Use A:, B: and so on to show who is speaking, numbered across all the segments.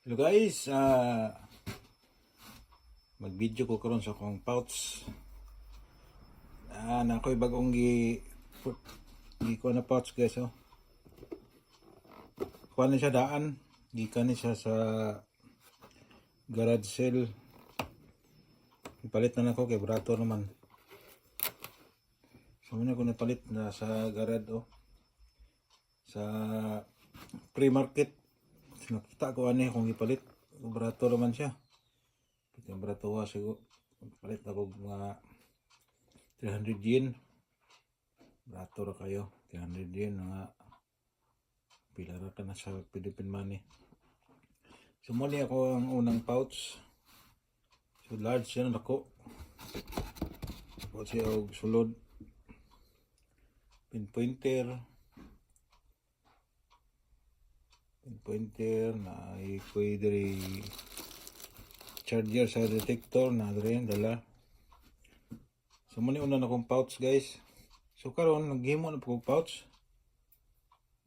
A: Hello guys, mag-video ko karon sa akong pouch. Na ako'y bagong gi ko na pouch guys, oh. Kuha na siya daan, gikan ni siya sa garage sale. Ipalit na nako kay brato naman. So muna ko napalit na sa garage, oh. Sa pre-market. Nakita ko ani kung ipalit, brato naman siya. Yung brato wa siguro palit ako mga 300 yen. Brato ra kayo, 300 yen nga pila ra ka na sa Philippine money. So muli ako ang unang pouch. So large yan ako. Tapos siya og sulod pinpointer na pwede rin charger sa detector na rin dala. So muna una na akong pouch guys. So karon naghimo na po pouch,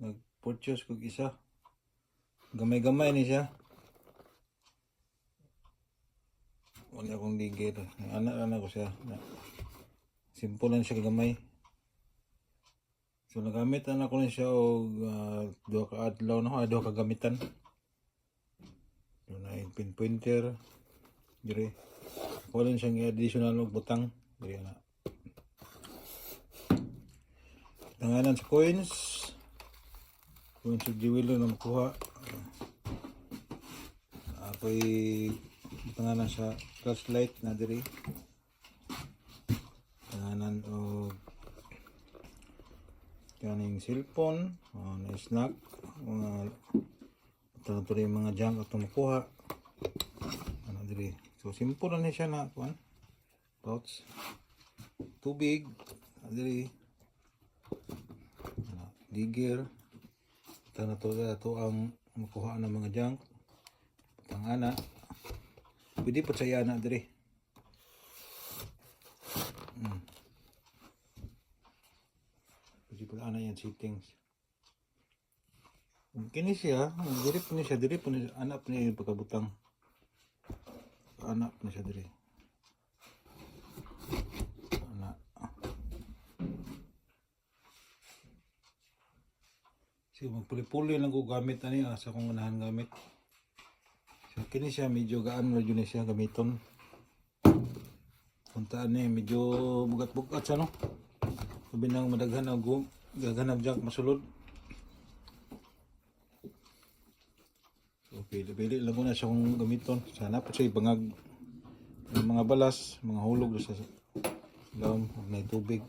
A: nag-purchase ko isa, gamay-gamay ni siya. Wala akong digir, anak ko siya, simple lang siya, gamay. So nagamit na ko na siya og duha ka adlaw na, duha ka gamitan. So na pinpointer dire. Wala siyang additional og butang dire na. Tanganan sa coins sa jewelry na makuha. Ako'y tanganan sa flashlight na dire. Tanganan og kaning cellphone, na snack, mga ito mga junk at makuha. Ano diri. So simple na siya na kuan. Pouch. Tubig, diri. Digger. Ito na to ang makuha ng mga junk. Tangana. Pwede pa saya na diri. Pwede yan settings. Kini siya, diri po niya, anak po niya yung pagkabutang. Anak po niya diri. Anak. So, magpuli-puli lang ko gamit na niya, sa kong unahan gamit. So, kini siya, medyo gaan na yun siya gamiton. Puntaan niya, medyo bugat-bugat siya, no? Sabi nang madaghan na gaganap junk masulod. So, pili lang ko na siya kung gamiton. Sana po siya ibangag ng mga balas, mga hulog sa lawom, huwag na tubig.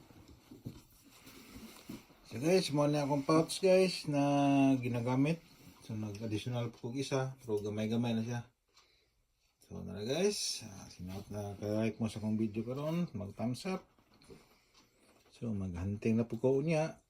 A: So guys, muna akong pouch guys na ginagamit. So nag-additional po isa, pero gamay-gamay na siya. So na guys, sinawat na ka-like mo sa akong video karon, mag-thumbs up. So maghunting na po ko niya.